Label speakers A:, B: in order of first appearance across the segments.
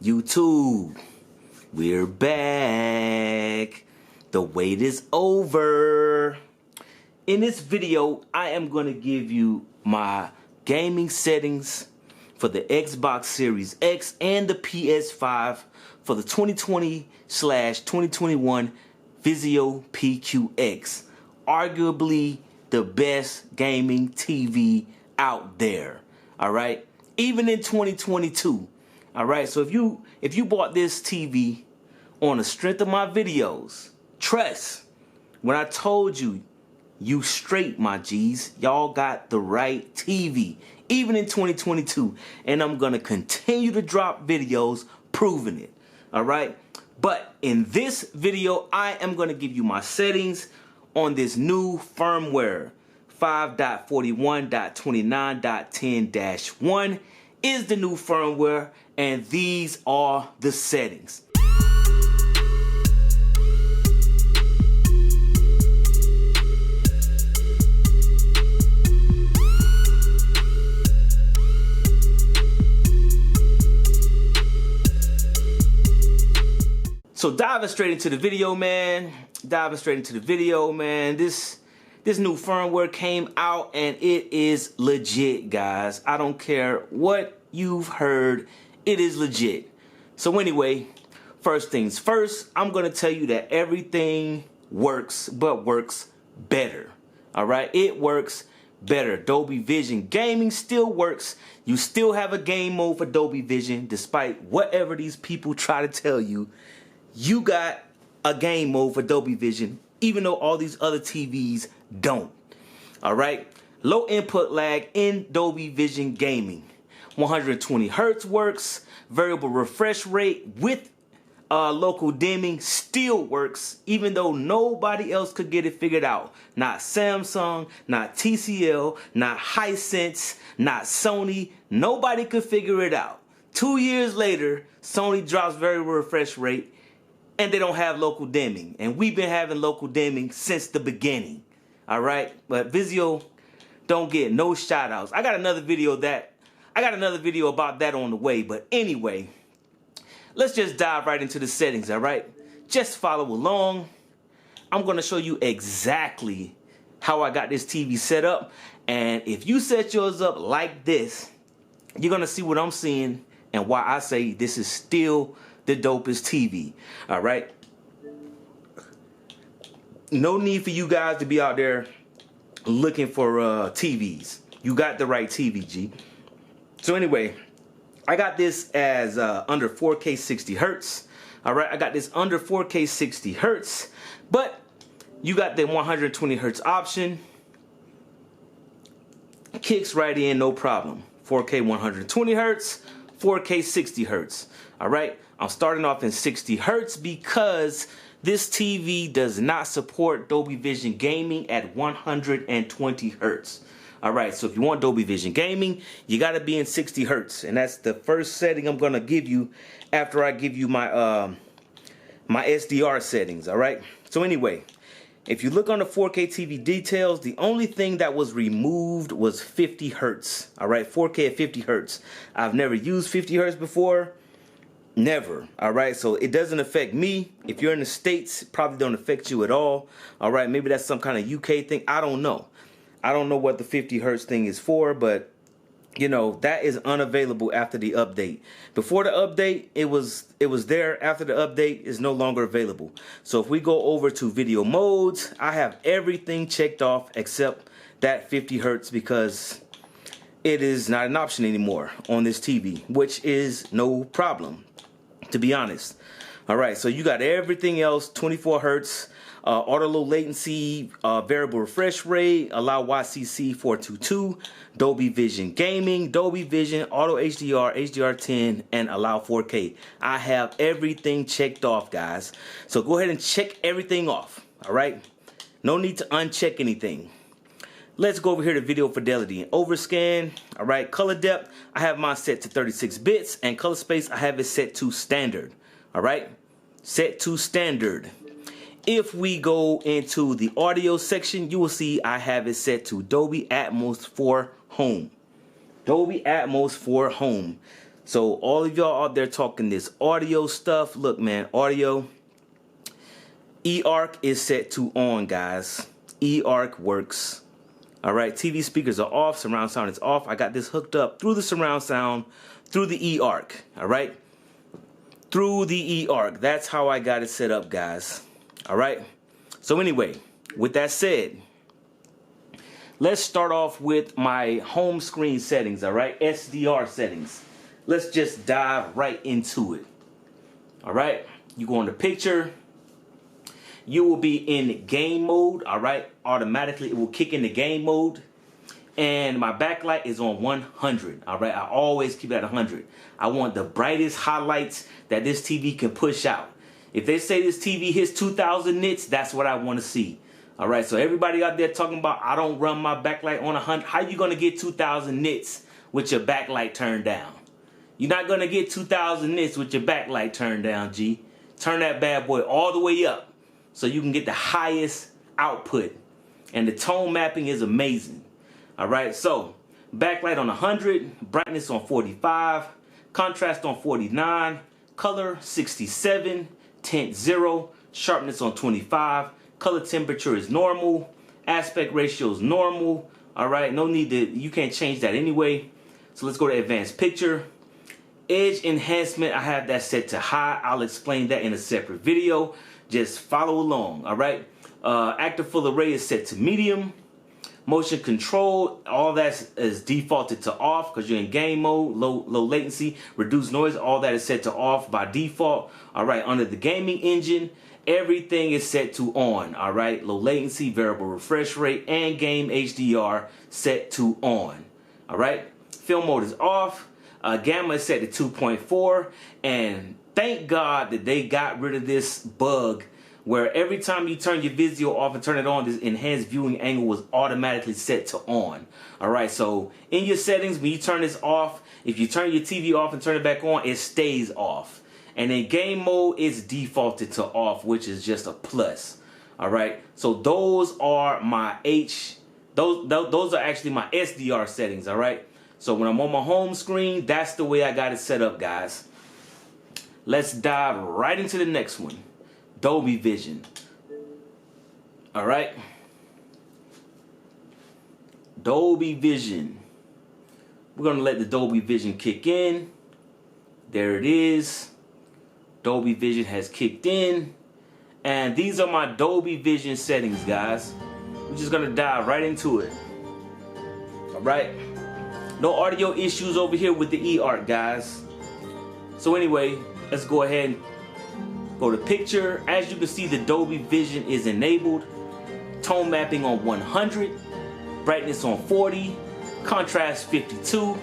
A: YouTube, we're back. The wait is over. In this video, I am going to give you my gaming settings for the Xbox Series X and the PS5 for the 2020/2021 Vizio PQX. Arguably the best gaming TV out there. Alright? Even in 2022. Alright, so if you bought this TV on the strength of my videos, trust, when I told you, you straight, my G's, y'all got the right TV, even in 2022, and I'm gonna continue to drop videos proving it. Alright, but in this video, I am gonna give you my settings on this new firmware. 5.41.29.10-1 is the new firmware, and these are the settings. So diving straight into the video, man. This new firmware came out and it is legit, guys. I don't care what you've heard, it is legit. So anyway, first things first, I'm gonna tell you that everything works, but works better. Alright, it works better. Dolby Vision gaming still works. You still have a game mode for Dolby Vision, despite whatever these people try to tell you. You got a game mode for Dolby Vision, even though all these other TVs don't. Alright, low input lag in Dolby Vision gaming. 120 Hertz works. Variable refresh rate with local dimming still works, even though nobody else could get it figured out. Not Samsung, not TCL, not Hisense, not Sony. Nobody could figure it out. 2 years later, Sony drops variable refresh rate, and they don't have local dimming. And we've been having local dimming since the beginning. Alright? But Vizio don't get no shout outs. I got another video about that on the way. But anyway, let's just dive right into the settings, alright? Just follow along. I'm gonna show you exactly how I got this TV set up. And if you set yours up like this, you're gonna see what I'm seeing and why I say this is still the dopest TV. Alright? No need for you guys to be out there looking for TVs. You got the right TV, G. So anyway, I got this as under 4K 60 Hertz. Alright, I got this under 4K 60 Hertz. But you got the 120 Hertz option. Kicks right in, no problem. 4K 120 Hertz, 4K 60 Hertz. Alright, I'm starting off in 60 Hertz because this TV does not support Dolby Vision gaming at 120 Hertz. Alright, so if you want Dolby Vision gaming, you gotta be in 60 Hertz. And that's the first setting I'm gonna give you after I give you my my SDR settings, alright? So anyway, if you look on the 4K TV details, the only thing that was removed was 50 Hertz. Alright, 4K at 50 Hertz. I've never used 50 Hertz before. Never. Alright, so it doesn't affect me. If you're in the States, it probably don't affect you at all. Alright, maybe that's some kind of UK thing. I don't know. I don't know what the 50 Hertz thing is for, but you know, that is unavailable after the update. Before the update, it was there. After the update, it's no longer available. So if we go over to video modes, I have everything checked off except that 50 Hertz because it is not an option anymore on this TV, which is no problem, to be honest. Alright, so you got everything else, 24 Hertz, auto low latency, variable refresh rate, allow YCC 422, Dolby Vision gaming, Dolby Vision, auto HDR, HDR10, and allow 4K. I have everything checked off, guys. So go ahead and check everything off, alright? No need to uncheck anything. Let's go over here to video fidelity and overscan. Alright, color depth, I have mine set to 36 bits, and color space, I have it set to standard. Alright, set to standard. If we go into the audio section, you will see I have it set to Dolby Atmos for home. Dolby Atmos for home. So all of y'all out there talking this audio stuff, look, man, audio, eARC is set to on, guys. eARC works. All right, TV speakers are off, surround sound is off. I got this hooked up through the surround sound, through the eARC, all right? Through the eARC. That's how I got it set up, guys. All right? So anyway, with that said, let's start off with my home screen settings, all right? SDR settings. Let's just dive right into it. All right? You go into picture. You will be in game mode, all right? Automatically, it will kick into game mode. And my backlight is on 100, all right? I always keep it at 100. I want the brightest highlights that this TV can push out. If they say this TV hits 2,000 nits, that's what I want to see. All right, so everybody out there talking about I don't run my backlight on 100. How you going to get 2,000 nits with your backlight turned down? You're not going to get 2,000 nits with your backlight turned down, G. Turn that bad boy all the way up so you can get the highest output. And the tone mapping is amazing. All right, so backlight on 100, brightness on 45, contrast on 49, color 67, tint 0, sharpness on 25, color temperature is normal, aspect ratio is normal. All right, no need to, you can't change that anyway. So let's go to advanced picture. Edge enhancement, I have that set to high. I'll explain that in a separate video. Just follow along, all right? Active full array is set to medium. Motion control, all that is defaulted to off because you're in game mode. Low latency, reduce noise, all that is set to off by default. All right, under the gaming engine, everything is set to on. All right, low latency, variable refresh rate, and game HDR set to on. All right, film mode is off. Gamma is set to 2.4, and thank God that they got rid of this bug where every time you turn your Vizio off and turn it on, this enhanced viewing angle was automatically set to on. All right, so in your settings, when you turn this off, if you turn your TV off and turn it back on, it stays off. And in game mode, it's defaulted to off, which is just a plus. All right, so those are my those are actually my SDR settings. All right, so when I'm on my home screen, that's the way I got it set up, guys. Let's dive right into the next one. Dolby Vision. All right. Dolby Vision. We're going to let the Dolby Vision kick in. There it is. Dolby Vision has kicked in. And these are my Dolby Vision settings, guys. We're just going to dive right into it. All right. No audio issues over here with the eARC, guys. So anyway, let's go ahead and go to picture. As you can see, the Dolby Vision is enabled. Tone mapping on 100, brightness on 40, contrast 52,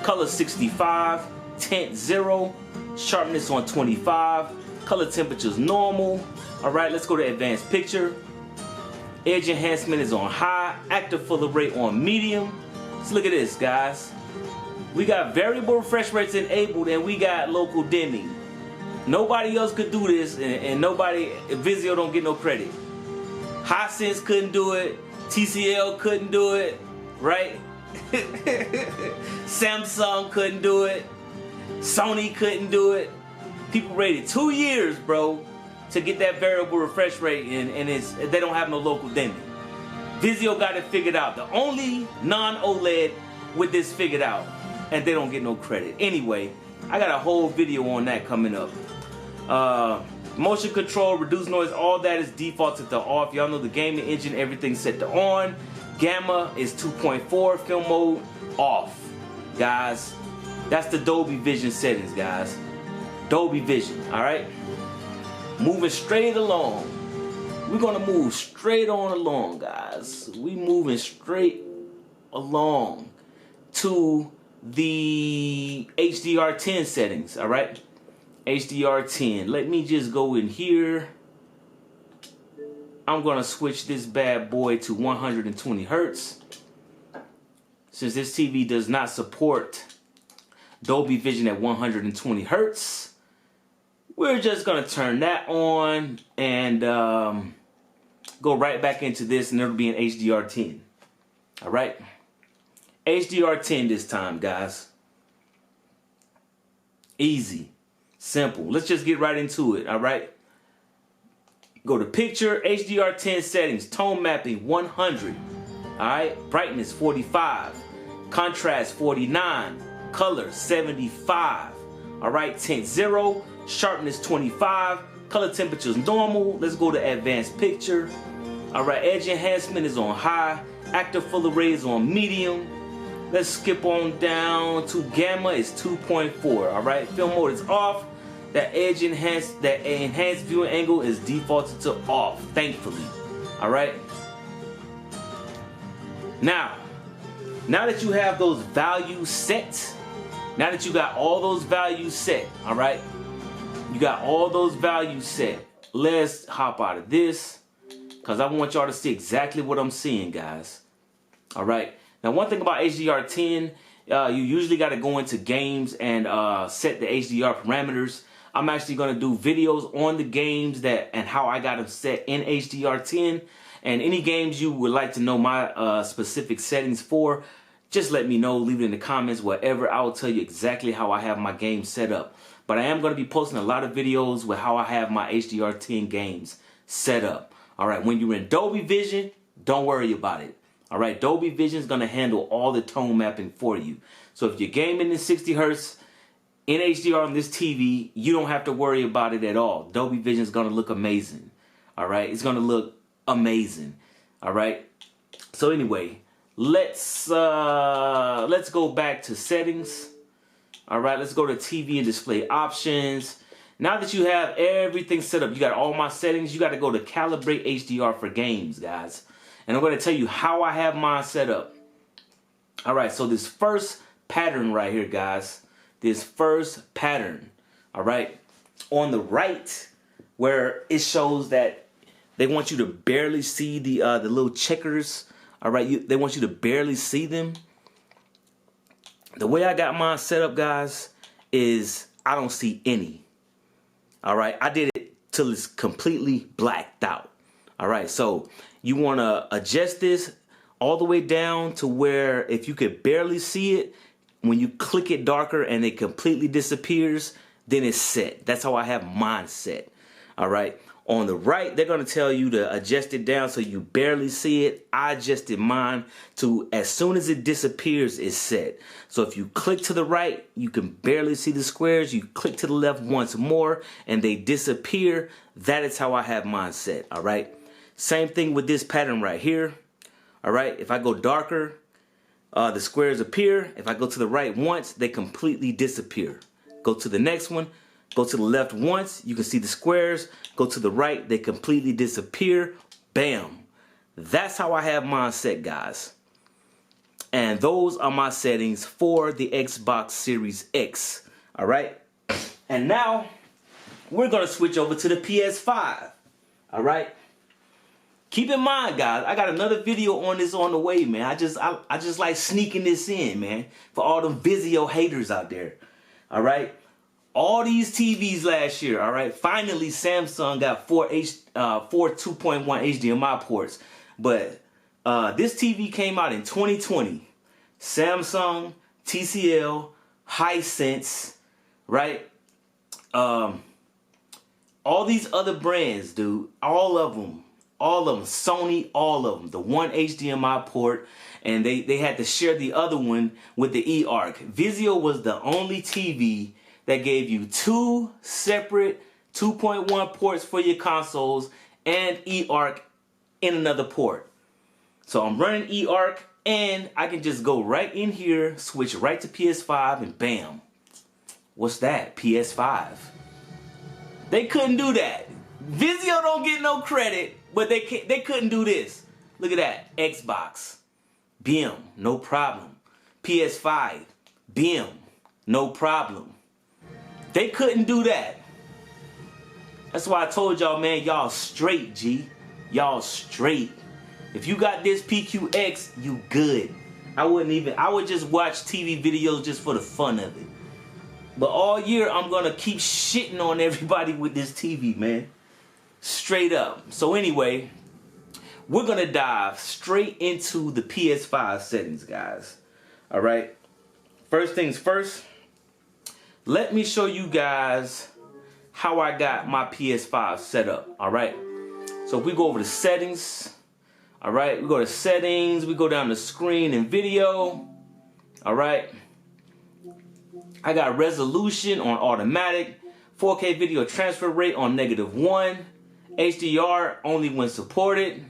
A: color 65, tint 0, sharpness on 25, color temperature is normal. All right, let's go to advanced picture. Edge enhancement is on high, active full array on medium. So look at this, guys. We got variable refresh rates enabled and we got local dimming. Nobody else could do this, and nobody, Vizio don't get no credit. Hisense couldn't do it, TCL couldn't do it, right? Samsung couldn't do it, Sony couldn't do it. People waited 2 years, bro, to get that variable refresh rate, and they don't have no local dimming. Vizio got it figured out. The only non-OLED with this figured out, and they don't get no credit. Anyway, I got a whole video on that coming up. Motion control, reduce noise, all that is defaulted to off. Y'all know the gaming engine, everything's set to on. Gamma is 2.4, film mode off. Guys, that's the Dolby Vision settings, guys. Dolby Vision, all right? Moving straight along. We're gonna move straight on along, guys. We moving straight along to the HDR10 settings, all right? HDR10. Let me just go in here. I'm gonna switch this bad boy to 120 hertz. Since this TV does not support Dolby Vision at 120 hertz, we're just gonna turn that on and go right back into this, and it'll be an HDR10. All right, HDR10 this time, guys. Easy. Simple. Let's just get right into it, all right? Go to picture, HDR10 settings, tone mapping 100, all right? Brightness 45, contrast 49, color 75, all right? Tint 0, sharpness 25, color temperature is normal. Let's go to advanced picture. All right, edge enhancement is on high, active full array is on medium. Let's skip on down to gamma is 2.4, all right? Film mode is off. That enhanced viewing angle is defaulted to off, thankfully. All right. Now that you have those values set, now that you got all those values set, all right, you got all those values set. Let's hop out of this because I want y'all to see exactly what I'm seeing, guys. All right. Now, one thing about HDR10, you usually got to go into games and set the HDR parameters. I'm actually going to do videos on the games and how I got them set in HDR10. And any games you would like to know my specific settings for, just let me know. Leave it in the comments, whatever. I will tell you exactly how I have my game set up. But I am going to be posting a lot of videos with how I have my HDR10 games set up. All right, when you're in Dolby Vision, don't worry about it. All right, Dolby Vision is going to handle all the tone mapping for you. So if you're gaming in 60 hertz, in HDR on this TV, you don't have to worry about it at all. Dolby Vision is going to look amazing. All right, it's going to look amazing. All right. So anyway, let's go back to settings. All right, let's go to TV and display options. Now that you have everything set up, you got all my settings. You got to go to calibrate HDR for games, guys. And I'm going to tell you how I have mine set up. All right, so this first pattern right here, guys. This first pattern, all right, on the right, where it shows that they want you to barely see the little checkers, all right, they want you to barely see them. The way I got mine set up, guys, is I don't see any. All right, I did it till it's completely blacked out. All right, so you want to adjust this all the way down to where if you could barely see it, when you click it darker and it completely disappears, then it's set. That's how I have mine set. All right. On the right, they're going to tell you to adjust it down so you barely see it. I adjusted mine to as soon as it disappears, it's set. So if you click to the right, you can barely see the squares. You click to the left once more and they disappear. That is how I have mine set. All right. Same thing with this pattern right here. All right. If I go darker, the squares appear. If I go to the right once, they completely disappear. Go to the next one. Go to the left once. You can see the squares. Go to the right. They completely disappear. Bam. That's how I have mine set, guys. And those are my settings for the Xbox Series X. All right. And now we're going to switch over to the PS5. All right. Keep in mind, guys, I got another video on this on the way, man. I just like sneaking this in, man, for all them Vizio haters out there. All right. All these TVs last year, all right. Finally, Samsung got four 2.1 HDMI ports. But this TV came out in 2020. Samsung, TCL, Hisense, right? All these other brands, dude, all of them, Sony, all of them, the one HDMI port, and they had to share the other one with the eARC. Vizio was the only TV that gave you two separate 2.1 ports for your consoles and eARC in another port. So I'm running eARC and I can just go right in here, switch right to PS5 and bam. What's that? PS5. They couldn't do that. Vizio don't get no credit, but they couldn't do this. Look at that. Xbox. BIM. No problem. PS5. BIM. No problem. They couldn't do that. That's why I told y'all, man, y'all straight, G. Y'all straight. If you got this PQX, you good. I would just watch TV videos just for the fun of it. But all year, I'm going to keep shitting on everybody with this TV, man. Straight up. So anyway, we're going to dive straight into the PS5 settings, guys. All right. First things first, let me show you guys how I got my PS5 set up. All right. So if we go over to settings, all right, we go to settings, we go down to screen and video. All right. I got resolution on automatic, 4K video transfer rate on -1, HDR only when supported.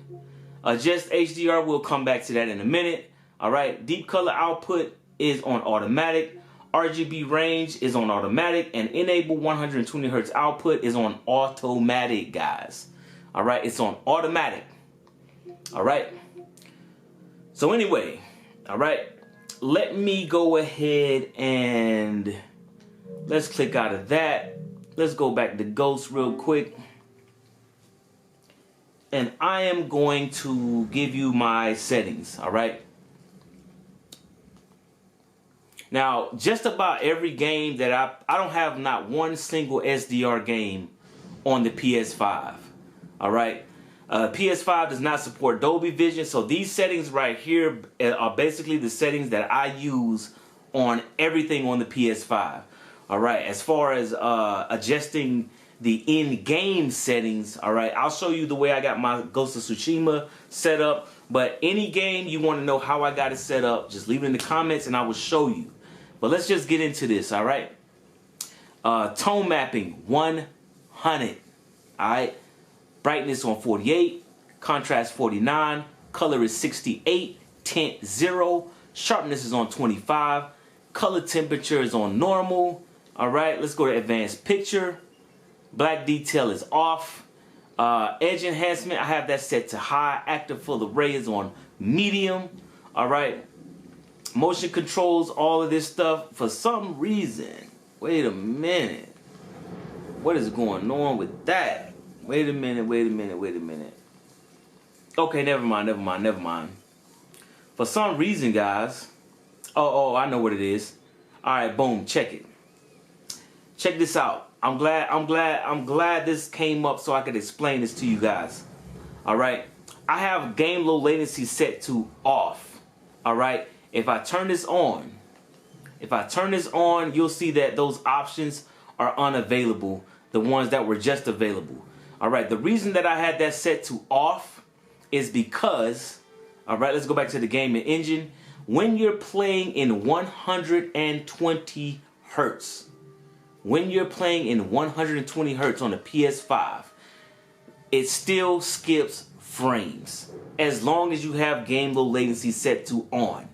A: Adjust HDR, we'll come back to that in a minute. All right, deep color output is on automatic. RGB range is on automatic, and enable 120 Hz output is on automatic, guys. All right, it's on automatic. All right. So anyway, all right, let me go ahead and let's click out of that. Let's go back to Ghost real quick. And I am going to give you my settings, all right? Now, just about every game that I don't have not one single SDR game on the PS5, all right? PS5 does not support Dolby Vision, so these settings right here are basically the settings that I use on everything on the PS5, all right? As far as adjusting the in-game settings, all right, I'll show you the way I got my Ghost of Tsushima set up, but any game you want to know how I got it set up, just leave it in the comments and I will show you. But let's just get into this, all right? Tone mapping, 100, all right? Brightness on 48, contrast 49, color is 68, tint 0, sharpness is on 25, color temperature is on normal, all right? Let's go to advanced picture. Black detail is off. Edge enhancement, I have that set to high. Active full array is on medium. All right. Motion controls, all of this stuff. For some reason, wait a minute. What is going on with that? Wait a minute. Okay, never mind. For some reason, guys. Oh, I know what it is. All right, boom, check it. Check this out. I'm glad this came up so I could explain this to you guys. All right. I have game low latency set to off. All right. If I turn this on, you'll see that those options are unavailable. The ones that were just available. All right. The reason that I had that set to off is because, all right, let's go back to the gaming engine. When you're playing in 120 Hertz, when you're playing in 120 Hertz on the PS5, it still skips frames as long as you have game low latency set to on.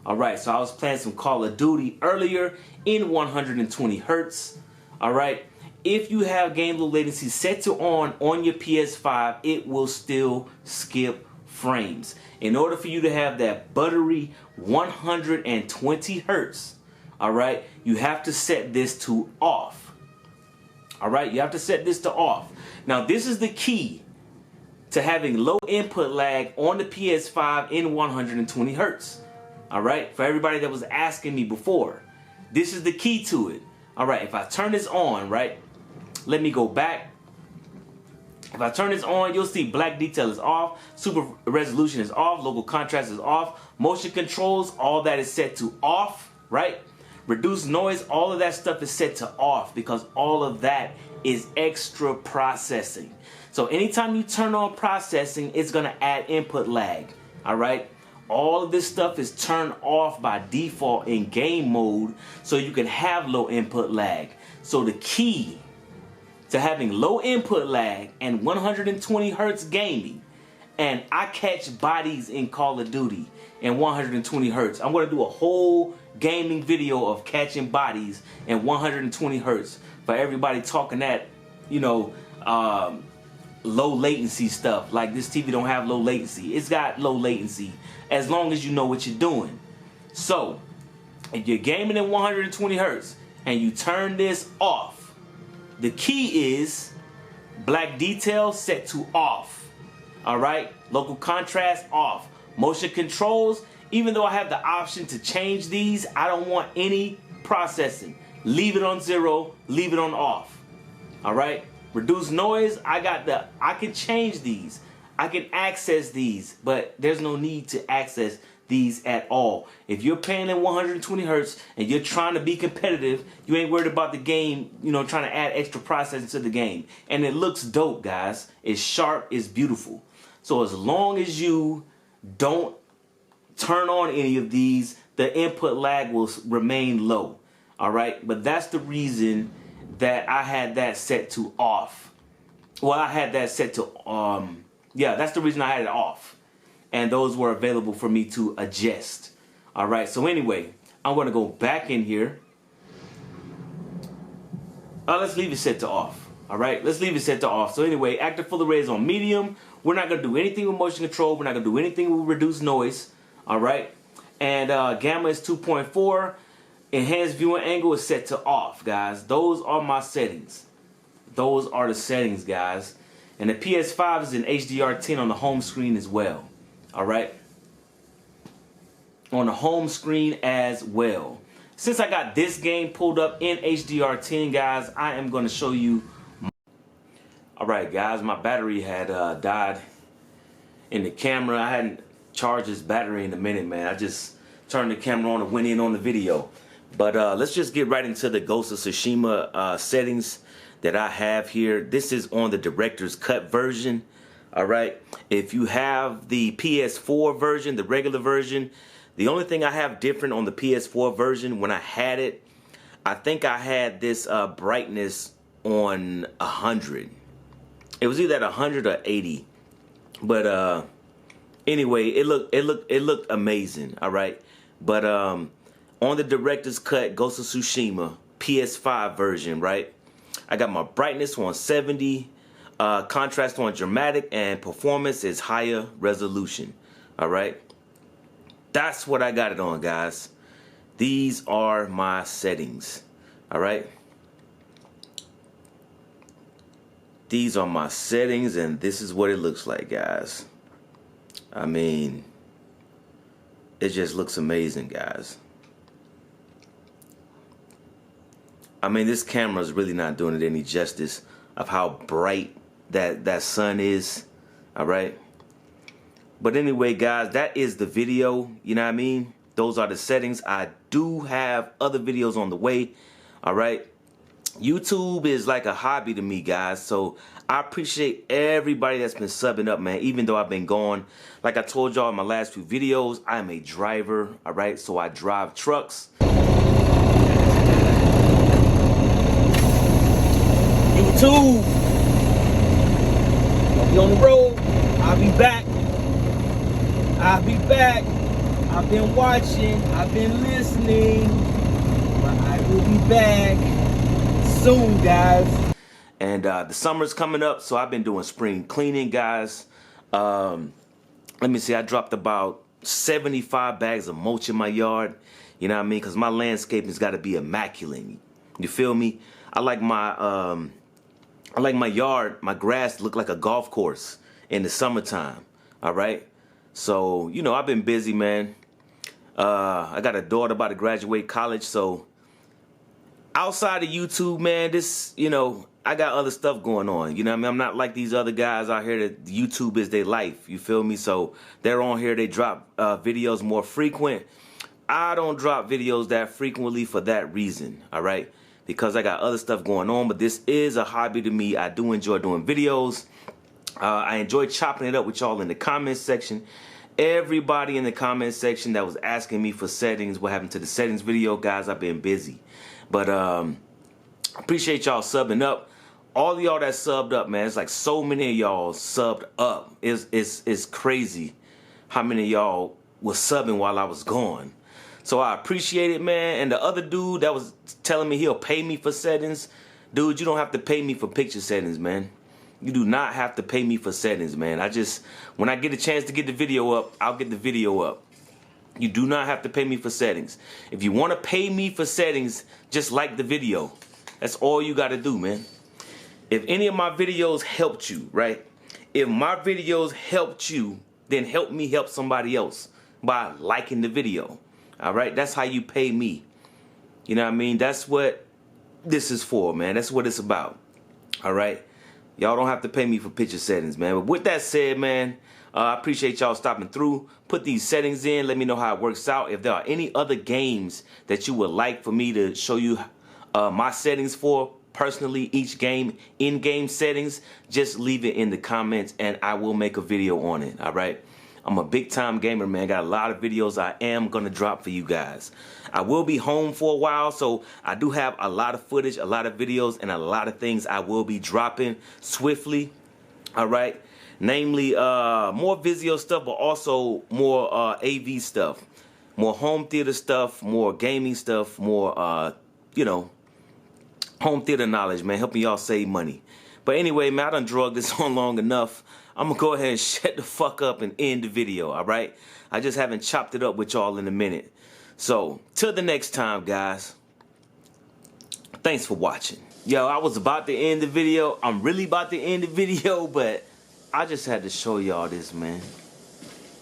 A: All right, so I was playing some Call of Duty earlier in 120 Hertz. All right, if you have game low latency set to on your PS5, it will still skip frames. In order for you to have that buttery 120 Hertz, all right, you have to set this to off. All right, you have to set this to off. Now, this is the key to having low input lag on the PS5 in 120 Hertz. All right, for everybody that was asking me before, this is the key to it. All right, if I turn this on, right, let me go back. If I turn this on, you'll see black detail is off, super resolution is off, local contrast is off, motion controls, all that is set to off, right? Reduce noise, all of that stuff is set to off because all of that is extra processing. So anytime you turn on processing, it's gonna add input lag, all right? All of this stuff is turned off by default in game mode so you can have low input lag. So the key to having low input lag and 120 Hertz gaming, and I catch bodies in Call of Duty in 120 Hertz. I'm gonna do a whole gaming video of catching bodies in 120 Hertz for everybody talking that, you know, low latency stuff. Like this TV don't have low latency. It's got low latency as long as you know what you're doing. So if you're gaming in 120 Hertz and you turn this off, the key is black detail set to off. All right, local contrast off. Motion controls, even though I have the option to change these, I don't want any processing. Leave it on 0, leave it on off. All right, reduce noise, I can change these. I can access these, but there's no need to access these at all. If you're paying in 120 hertz and you're trying to be competitive, you ain't worried about the game, you know, trying to add extra processing to the game. And it looks dope, guys. It's sharp, it's beautiful. So as long as you don't turn on any of these, the input lag will remain low. All right, but that's the reason that I had that set to off. Well, I had that set to yeah, that's the reason I had it off. And those were available for me to adjust. All right, so anyway, I'm going to go back in here. Let's leave it set to off. All right, let's leave it set to off. So anyway, active full array is on medium. We're not going to do anything with motion control. We're not going to do anything with reduced noise. All right, and gamma is 2.4. Enhanced viewing angle is set to off, guys. Those are my settings. Those are the settings, guys. And the PS5 is in HDR10 on the home screen as well. All right, on the home screen as well. Since I got this game pulled up in HDR10, guys, I am going to show you. All right, guys, my battery had died in the camera. I hadn't charged this battery in a minute, man. I just turned the camera on and went in on the video. But let's just get right into the Ghost of Tsushima settings that I have here. This is on the director's cut version. All right, if you have the PS4 version, the regular version, the only thing I have different on the PS4 version, when I had it, I think I had this brightness on 100. It was either at 100 or 80. But anyway, it looked amazing. All right, but on the director's cut Ghost of Tsushima PS5 version, right, I got my brightness on 70. Contrast on dramatic, and performance is higher resolution. All right, that's what I got it on, guys. These are my settings. All right, these are my settings, and this is what it looks like, guys. I mean, it just looks amazing, guys. I mean, this camera is really not doing it any justice of how bright that sun is. All right, but anyway, guys, that is the video. You know what I mean? Those are the settings. I do have other videos on the way. All right, YouTube is like a hobby to me, guys, so I appreciate everybody that's been subbing up, man. Even though I've been gone, like I told y'all in my last few videos, I'm a driver. All right, so I drive trucks. YouTube, I'll be on the road. I'll be back. I'll be back. I've been watching. I've been listening. But I will be back soon, guys. And the summer's coming up, so I've been doing spring cleaning, guys. Let me see. I dropped about 75 bags of mulch in my yard. You know what I mean? Because my landscaping's got to be immaculate. You feel me? I like my yard, my grass look like a golf course in the summertime. All right, so you know I've been busy, man. I got a daughter about to graduate college, so outside of YouTube, man, this, you know, I got other stuff going on. You know what I mean? I'm not like these other guys out here that YouTube is their life. You feel me? So they're on here, they drop videos more frequent. I don't drop videos that frequently for that reason. All right, because I got other stuff going on, but this is a hobby to me. I do enjoy doing videos. I enjoy chopping it up with y'all in the comments section. Everybody in the comments section that was asking me for settings, what happened to the settings video, guys, I've been busy. But appreciate y'all subbing up. All of y'all that subbed up, man, it's like so many of y'all subbed up. It's crazy how many of y'all was subbing while I was gone. So I appreciate it, man. And the other dude that was telling me he'll pay me for settings, dude, you don't have to pay me for picture settings, man. You do not have to pay me for settings, man. When I get a chance to get the video up, I'll get the video up. You do not have to pay me for settings. If you want to pay me for settings, just like the video. That's all you got to do, man. If any of my videos helped you, right? If my videos helped you, then help me help somebody else by liking the video. All right? That's how you pay me. You know what I mean? That's what this is for, man. That's what it's about. All right? Y'all don't have to pay me for picture settings, man. But with that said, man, I appreciate y'all stopping through. Put these settings in. Let me know how it works out. If there are any other games that you would like for me to show you my settings for, personally, each game, in-game settings, just leave it in the comments and I will make a video on it, all right? I'm a big-time gamer, man. Got a lot of videos I am going to drop for you guys. I will be home for a while, so I do have a lot of footage, a lot of videos, and a lot of things I will be dropping swiftly, all right? Namely, more Vizio stuff, but also more AV stuff. More home theater stuff, more gaming stuff, more, you know, home theater knowledge, man, helping y'all save money. But anyway, man, I done drug this on long enough. I'm going to go ahead and shut the fuck up and end the video, all right? I just haven't chopped it up with y'all in a minute. So, till the next time, guys, thanks for watching. Yo, I was about to end the video. I'm really about to end the video, but I just had to show y'all this, man.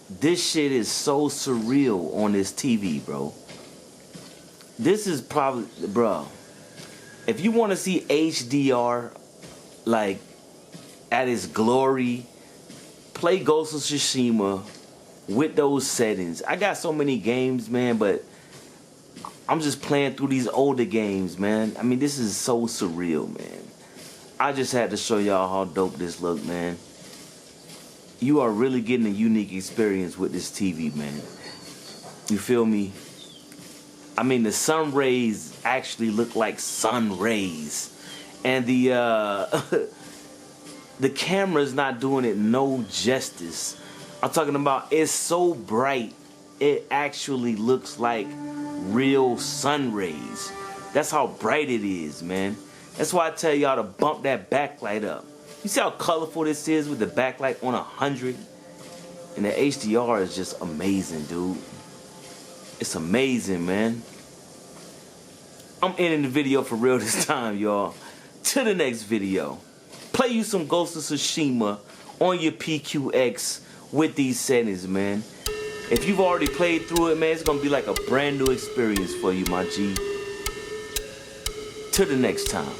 A: This shit is so surreal on this TV, bro. This is probably, bro, if you want to see HDR, like, at its glory, play Ghost of Tsushima with those settings. I got so many games, man, but I'm just playing through these older games, man. I mean, this is so surreal, man. I just had to show y'all how dope this look, man. You are really getting a unique experience with this TV, man. You feel me? I mean, the sun rays actually look like sun rays. And the the camera's not doing it no justice. I'm talking about, it's so bright, it actually looks like real sun rays. That's how bright it is, man. That's why I tell y'all to bump that backlight up. You see how colorful this is with the backlight on 100? And the HDR is just amazing, dude. It's amazing, man. I'm ending the video for real this time, y'all. To the next video. Play you some Ghost of Tsushima on your PQX with these settings, man. If you've already played through it, man, it's gonna be like a brand new experience for you, my G. To the next time.